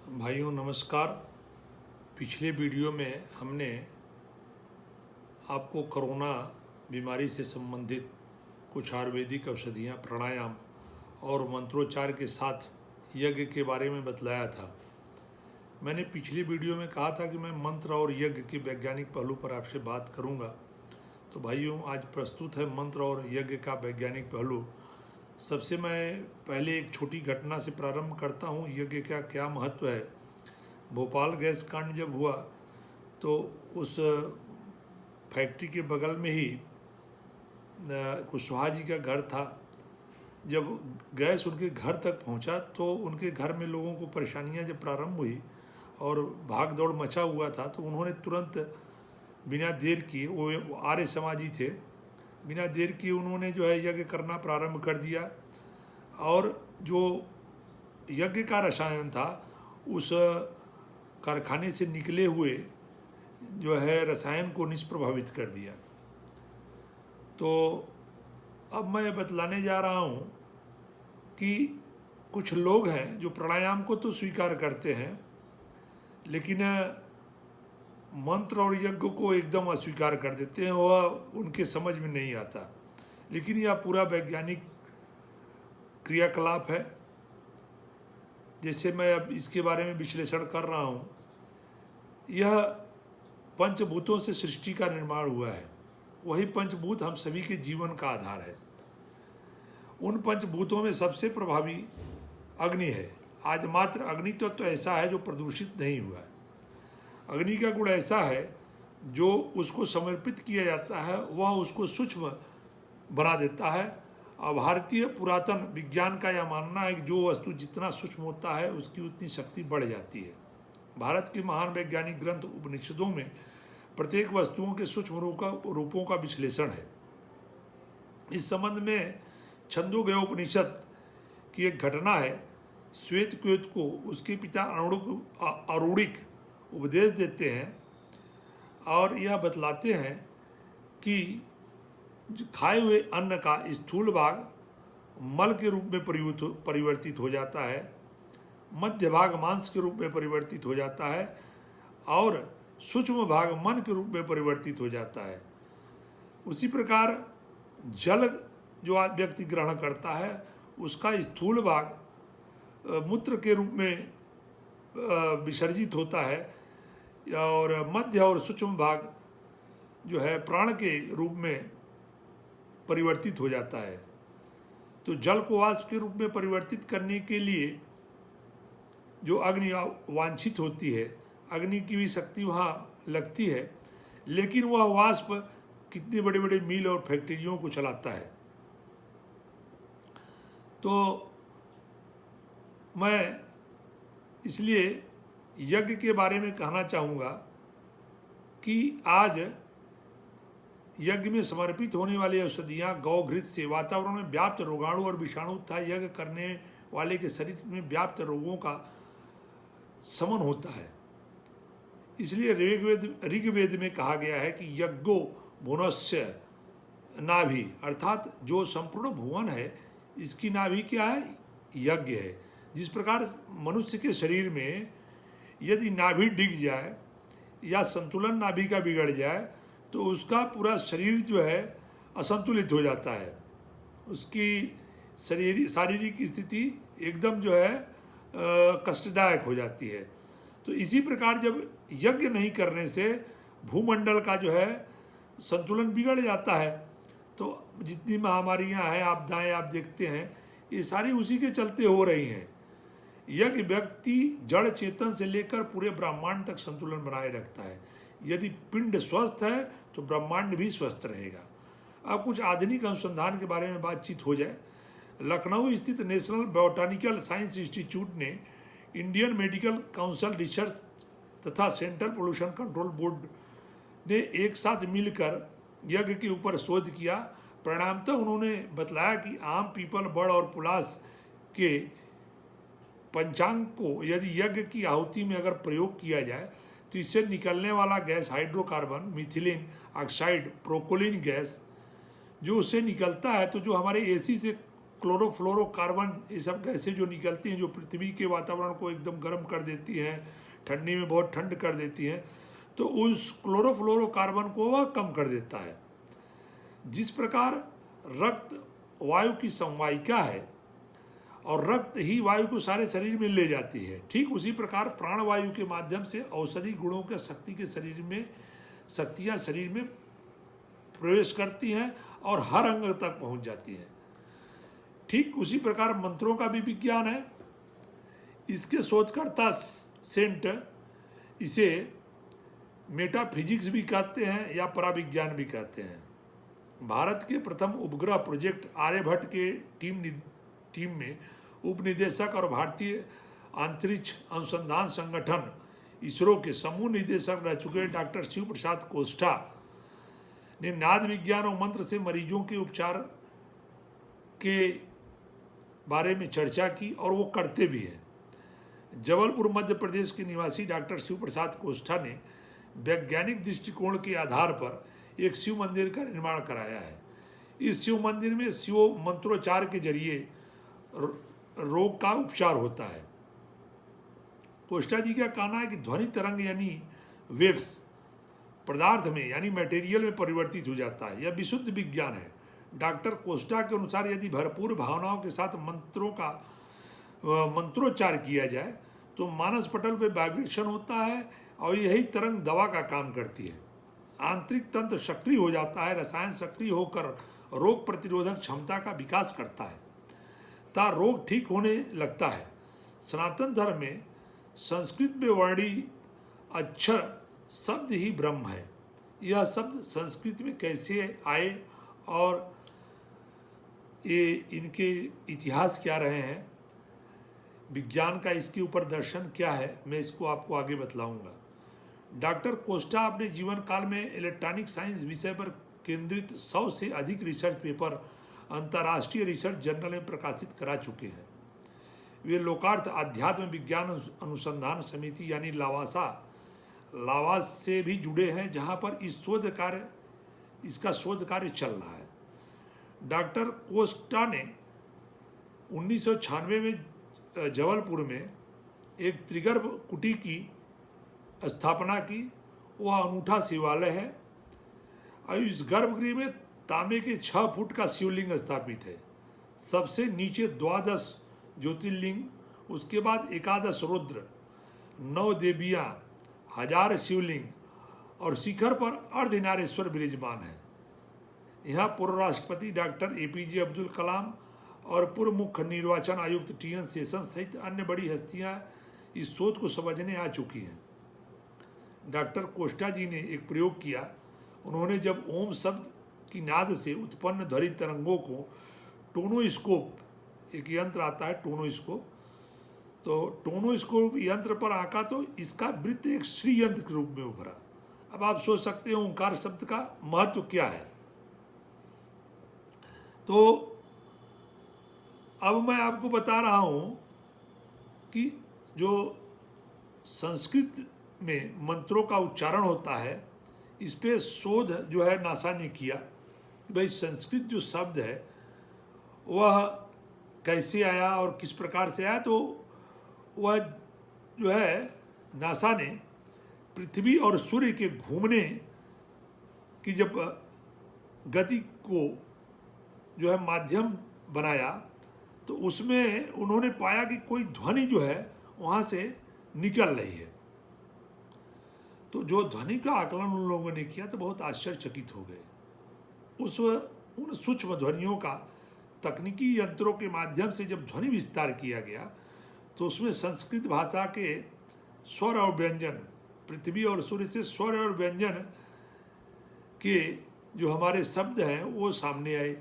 भाइयों नमस्कार। पिछले वीडियो में हमने आपको कोरोना बीमारी से संबंधित कुछ आयुर्वेदिक औषधियाँ, प्राणायाम और मंत्रोच्चार के साथ यज्ञ के बारे में बतलाया था। मैंने पिछली वीडियो में कहा था कि मैं मंत्र और यज्ञ के वैज्ञानिक पहलू पर आपसे बात करूंगा। तो भाइयों आज प्रस्तुत है मंत्र और यज्ञ का वैज्ञानिक पहलू। सबसे मैं पहले एक छोटी घटना से प्रारंभ करता हूँ। यज्ञ का क्या महत्व है। भोपाल गैस कांड जब हुआ तो उस फैक्ट्री के बगल में ही कुशवाहा जी का घर था। जब गैस उनके घर तक पहुंचा तो उनके घर में लोगों को परेशानियां जब प्रारंभ हुई और भाग दौड़ मचा हुआ था, तो उन्होंने तुरंत बिना देर किए, वो आर्य समाजी थे, बिना देर किए उन्होंने जो है यज्ञ करना प्रारंभ कर दिया। और जो यज्ञ का रसायन था उस कारखाने से निकले हुए जो है रसायन को निष्प्रभावित कर दिया। तो अब मैं बतलाने जा रहा हूँ कि कुछ लोग हैं जो प्राणायाम को तो स्वीकार करते हैं, लेकिन मंत्र और यज्ञ को एकदम अस्वीकार कर देते हैं। वह उनके समझ में नहीं आता। लेकिन यह पूरा वैज्ञानिक क्रियाकलाप है। जैसे मैं अब इसके बारे में विश्लेषण कर रहा हूँ, यह पंचभूतों से सृष्टि का निर्माण हुआ है। वही पंचभूत हम सभी के जीवन का आधार है। उन पंचभूतों में सबसे प्रभावी अग्नि है। आज मात्र अग्नि तत्व तो ऐसा है जो प्रदूषित नहीं हुआ है। अग्नि का गुण ऐसा है जो उसको समर्पित किया जाता है वह उसको सूक्ष्म बना देता है। और भारतीय पुरातन विज्ञान का यह मानना है कि जो वस्तु जितना सूक्ष्म होता है उसकी उतनी शक्ति बढ़ जाती है। भारत के महान वैज्ञानिक ग्रंथ उपनिषदों में प्रत्येक वस्तुओं के सूक्ष्म रूपों का विश्लेषण है। इस संबंध में छंदोग्य उपनिषद की एक घटना है। श्वेतकेतु को उसके पिता अरूणिक उपदेश देते हैं और यह बतलाते हैं कि खाए हुए अन्न का स्थूल भाग मल के रूप में परिवर्तित हो जाता है, मध्य भाग मांस के रूप में परिवर्तित हो जाता है और सूक्ष्म भाग मन के रूप में परिवर्तित हो जाता है। उसी प्रकार जल जो व्यक्ति ग्रहण करता है उसका स्थूल भाग मूत्र के रूप में विसर्जित होता है और मध्य और सूक्ष्म भाग जो है प्राण के रूप में परिवर्तित हो जाता है। तो जल को वाष्प के रूप में परिवर्तित करने के लिए जो अग्नि वांछित होती है, अग्नि की भी शक्ति वहाँ लगती है, लेकिन वह वाष्प कितने बड़े बड़े मिल और फैक्ट्रियों को चलाता है। तो मैं इसलिए यज्ञ के बारे में कहना चाहूँगा कि आज यज्ञ में समर्पित होने वाली औषधियाँ गौघृत से वातावरण में व्याप्त रोगाणु और विषाणु तथा यज्ञ करने वाले के शरीर में व्याप्त रोगों का शमन होता है। इसलिए ऋग्वेद में कहा गया है कि यज्ञो भुवनस्य नाभि, अर्थात जो संपूर्ण भुवन है इसकी नाभि क्या है, यज्ञ है। जिस प्रकार मनुष्य के शरीर में यदि नाभि डिग जाए या संतुलन नाभि का बिगड़ जाए तो उसका पूरा शरीर जो है असंतुलित हो जाता है, उसकी शारीरिक स्थिति एकदम जो है कष्टदायक हो जाती है। तो इसी प्रकार जब यज्ञ नहीं करने से भूमंडल का जो है संतुलन बिगड़ जाता है। तो जितनी महामारियां हैं, आपदाएं आप देखते हैं, ये सारी उसी के चलते हो रही हैं। यज्ञ व्यक्ति जड़ चेतन से लेकर पूरे ब्रह्मांड तक संतुलन बनाए रखता है। यदि पिंड स्वस्थ है तो ब्रह्मांड भी स्वस्थ रहेगा। अब कुछ आधुनिक अनुसंधान के बारे में बातचीत हो जाए। लखनऊ स्थित नेशनल बॉटनिकल साइंस इंस्टीट्यूट ने इंडियन मेडिकल काउंसिल रिसर्च तथा सेंट्रल पोल्यूशन कंट्रोल बोर्ड ने एक साथ मिलकर यज्ञ के ऊपर शोध किया। परिणामतः उन्होंने बतलाया कि आम, पीपल, बड़ और पुलास के पंचांग को यदि यज्ञ की आहुति में अगर प्रयोग किया जाए तो इससे निकलने वाला गैस हाइड्रोकार्बन, मिथिलीन ऑक्साइड, प्रोकोलिन गैस जो उससे निकलता है, तो जो हमारे एसी से क्लोरोफ्लोरोकार्बन, ये सब गैसें जो निकलती हैं जो पृथ्वी के वातावरण को एकदम गर्म कर देती हैं, ठंडी में बहुत ठंड कर देती हैं, तो उस क्लोरोफ्लोरोकार्बन को वह कम कर देता है। जिस प्रकार रक्त वायु की संवाहिका है और रक्त ही वायु को सारे शरीर में ले जाती है, ठीक उसी प्रकार प्राणवायु के माध्यम से औषधि गुणों के शक्तियाँ शरीर में प्रवेश करती हैं और हर अंग तक पहुंच जाती हैं। ठीक उसी प्रकार मंत्रों का भी विज्ञान है। इसके शोधकर्ता सेंट इसे मेटाफिजिक्स भी कहते हैं या पराविज्ञान भी कहते हैं। भारत के प्रथम उपग्रह प्रोजेक्ट आर्यभट्ट के टीम में उपनिदेशक और भारतीय अंतरिक्ष अनुसंधान संगठन इसरो के समूह निदेशक रह चुके डॉक्टर शिव प्रसाद कोष्ठा ने नाद विज्ञान और मंत्र से मरीजों के उपचार के बारे में चर्चा की और वो करते भी हैं। जबलपुर मध्य प्रदेश के निवासी डॉक्टर शिव प्रसाद कोष्ठा ने वैज्ञानिक दृष्टिकोण के आधार पर एक शिव मंदिर का निर्माण कराया है। इस शिव मंदिर में शिव मंत्रोच्चार के जरिए रोग का उपचार होता है। कोष्ठा जी का कहना है कि ध्वनि तरंग यानी वेव्स पदार्थ में यानी मटेरियल में परिवर्तित हो जाता है। यह विशुद्ध विज्ञान है। डॉक्टर कोष्ठा के अनुसार यदि भरपूर भावनाओं के साथ मंत्रोच्चार किया जाए तो मानस पटल पर वाइब्रेशन होता है और यही तरंग दवा का काम करती है। आंतरिक तंत्र सक्रिय हो जाता है, रसायन सक्रिय होकर रोग प्रतिरोधक क्षमता का विकास करता है ता रोग ठीक होने लगता है। सनातन धर्म में संस्कृत में वर्णित अक्षर शब्द ही ब्रह्म है। यह शब्द संस्कृत में कैसे आए और ये इनके इतिहास क्या रहे हैं, विज्ञान का इसके ऊपर दर्शन क्या है, मैं इसको आपको आगे बतलाऊंगा। डॉक्टर कोष्ठा अपने जीवन काल में इलेक्ट्रॉनिक साइंस विषय पर केंद्रित 100 से अधिक रिसर्च पेपर अंतर्राष्ट्रीय रिसर्च जर्नल में प्रकाशित करा चुके हैं। वे लोकार्थ अध्यात्म विज्ञान अनुसंधान समिति यानी लावास से भी जुड़े हैं, जहां पर इसका शोध कार्य चल रहा है। डॉक्टर कोष्ठा ने 1996 में जबलपुर में एक त्रिगर्भ कुटी की स्थापना की। वह अनूठा शिवालय है और इस गर्भगृह में तांबे के 6 फुट का शिवलिंग स्थापित है। सबसे नीचे 12 ज्योतिर्लिंग, उसके बाद 11 रुद्र, 9 देवियाँ, 1000 शिवलिंग और शिखर पर अर्धनारेश्वर विराजमान है। यहाँ पूर्व राष्ट्रपति डॉक्टर APJ अब्दुल कलाम और पूर्व मुख्य निर्वाचन आयुक्त TN शेषन सहित अन्य बड़ी हस्तियाँ इस शोध को समझने आ चुकी हैं। डॉक्टर कोष्ठा जी ने एक प्रयोग किया। उन्होंने जब ओम शब्द की नाद से उत्पन्न ध्वनि तरंगों को टोनोस्कोप, एक यंत्र आता है टोनोस्कोप, तो टोनोस्कोप यंत्र पर आंका तो इसका वृत्त एक श्री यंत्र के रूप में उभरा। अब आप सोच सकते हैं ओंकार शब्द का महत्व क्या है। तो अब मैं आपको बता रहा हूँ कि जो संस्कृत में मंत्रों का उच्चारण होता है, इस पे शोध जो है नासा ने किया कि भाई संस्कृत जो शब्द है वह कैसे आया और किस प्रकार से आया। तो वह जो है नासा ने पृथ्वी और सूर्य के घूमने की जब गति को जो है माध्यम बनाया तो उसमें उन्होंने पाया कि कोई ध्वनि जो है वहाँ से निकल रही है। तो जो ध्वनि का आकलन उन लोगों ने किया तो बहुत आश्चर्यचकित हो गए। उन सूक्ष्म ध्वनियों का तकनीकी यंत्रों के माध्यम से जब ध्वनि विस्तार किया गया तो उसमें संस्कृत भाषा के स्वर और व्यंजन, पृथ्वी और सूर्य से स्वर और व्यंजन के जो हमारे शब्द हैं वो सामने आए।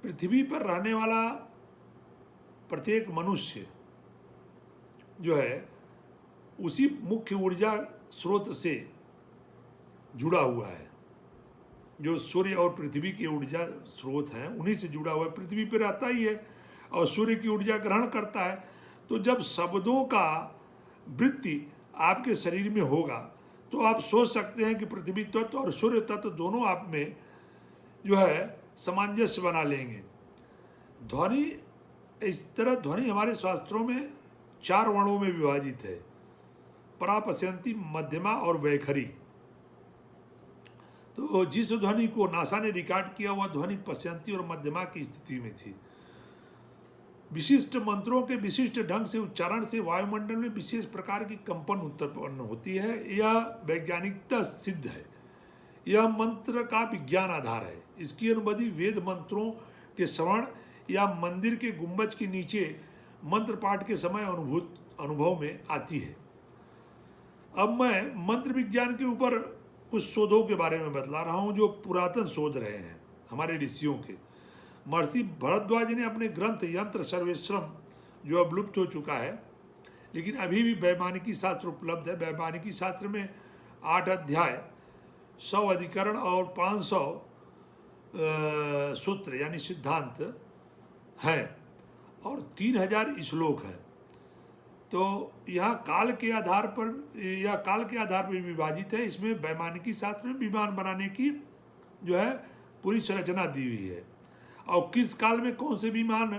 पृथ्वी पर रहने वाला प्रत्येक मनुष्य जो है उसी मुख्य ऊर्जा स्रोत से जुड़ा हुआ है। जो सूर्य और पृथ्वी के ऊर्जा स्रोत हैं उन्हीं से जुड़ा हुआ है। पृथ्वी पर रहता ही है और सूर्य की ऊर्जा ग्रहण करता है। तो जब शब्दों का वृत्ति आपके शरीर में होगा तो आप सोच सकते हैं कि पृथ्वी तत्व और सूर्य तत्व दोनों आप में जो है सामंजस्य बना लेंगे। ध्वनि, इस तरह ध्वनि हमारे शास्त्रों में 4 वर्णों में विभाजित है, परा, पश्यंती, मध्यमा और वैखरी। तो जिस ध्वनि को नासा ने रिकॉर्ड किया वह ध्वनि पश्यंती और मध्यमा की स्थिति में थी। विशिष्ट मंत्रों के विशिष्ट ढंग से उच्चारण से वायुमंडल में विशेष प्रकार की कंपन उत्पन्न होती है। यह वैज्ञानिकता सिद्ध है। यह मंत्र का विज्ञान आधार है। इसकी अनुभूति वेद मंत्रों के श्रवण या मंदिर के गुंबज के नीचे मंत्र पाठ के समय अनुभव में आती है। अब मैं मंत्र विज्ञान के ऊपर कुछ शोधों के बारे में बतला रहा हूँ जो पुरातन शोध रहे हैं हमारे ऋषियों के। महर्षि भरद्वाज ने अपने ग्रंथ यंत्र सर्वेश्वरम, जो अब लुप्त हो चुका है लेकिन अभी भी वैमानिकी शास्त्र उपलब्ध है। वैमानिकी शास्त्र में 8 अध्याय, 100 अधिकरण और 500 सूत्र यानी सिद्धांत हैं और 3000 श्लोक हैं। तो यह काल के आधार पर विभाजित है। इसमें वैमानिकी शास्त्र में विमान बनाने की जो है पूरी संरचना दी हुई है और किस काल में कौन से विमान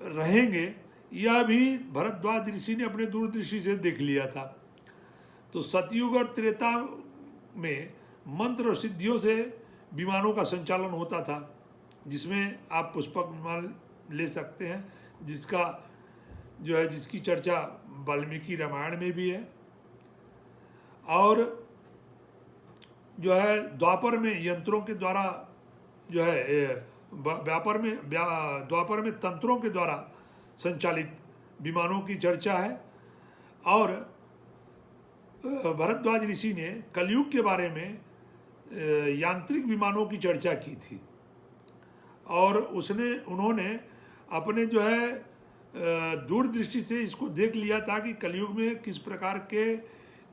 रहेंगे यह भी भरद्वाज ऋषि ने अपने दूरदृष्टि से देख लिया था। तो सतयुग और त्रेता में मंत्र और सिद्धियों से विमानों का संचालन होता था, जिसमें आप पुष्पक विमान ले सकते हैं, जिसकी चर्चा वाल्मीकि रामायण में भी है। और जो है द्वापर में यंत्रों के द्वारा जो है द्वापर में तंत्रों के द्वारा संचालित विमानों की चर्चा है। और भरद्वाज ऋषि ने कलयुग के बारे में यांत्रिक विमानों की चर्चा की थी और उन्होंने अपने जो है दूरदृष्टि से इसको देख लिया था कि कलयुग में किस प्रकार के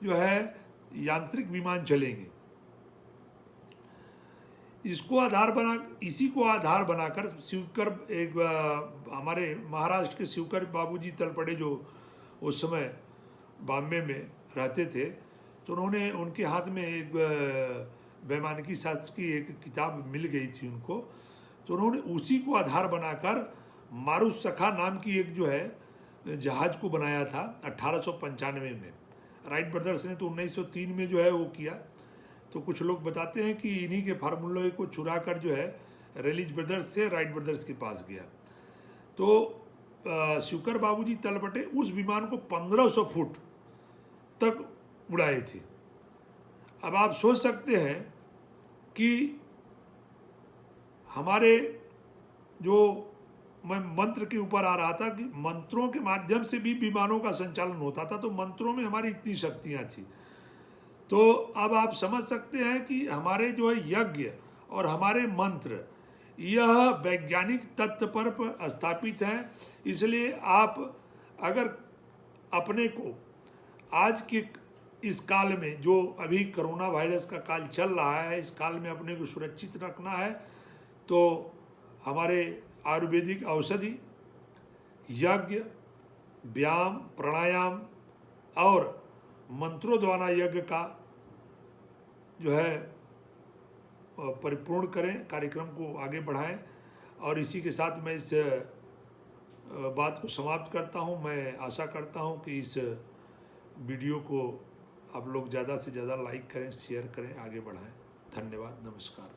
जो है यांत्रिक विमान चलेंगे। इसी को आधार बनाकर शिवकर, हमारे महाराष्ट्र के शिवकर बाबूजी तलपड़े जो उस समय बॉम्बे में रहते थे, तो उनके हाथ में एक वैमानिकी शास्त्र की एक किताब मिल गई थी उनको। तो उन्होंने उसी को आधार बनाकर मारुसखा नाम की एक जो है जहाज को बनाया था 1895 में। राइट ब्रदर्स ने तो 1903 में जो है वो किया। तो कुछ लोग बताते हैं कि इन्हीं के फार्मूले को चुरा कर जो है रेलिज ब्रदर्स से राइट ब्रदर्स के पास गया। तो शिवकर बाबूजी तलपटे उस विमान को 1500 फुट तक उड़ाए थे। अब आप सोच सकते हैं कि हमारे जो, मैं मंत्र के ऊपर आ रहा था कि मंत्रों के माध्यम से भी विमानों का संचालन होता था, तो मंत्रों में हमारी इतनी शक्तियाँ थी। तो अब आप समझ सकते हैं कि हमारे जो है यज्ञ और हमारे मंत्र यह वैज्ञानिक तथ्य पर स्थापित हैं। इसलिए आप अगर अपने को आज के इस काल में, जो अभी कोरोना वायरस का काल चल रहा है, इस काल में अपने को सुरक्षित रखना है, तो हमारे आयुर्वेदिक औषधि, यज्ञ, व्यायाम, प्राणायाम और मंत्रों द्वारा यज्ञ का जो है परिपूर्ण करें, कार्यक्रम को आगे बढ़ाएं। और इसी के साथ मैं इस बात को समाप्त करता हूं। मैं आशा करता हूं कि इस वीडियो को आप लोग ज़्यादा से ज़्यादा लाइक करें, शेयर करें, आगे बढ़ाएं। धन्यवाद, नमस्कार।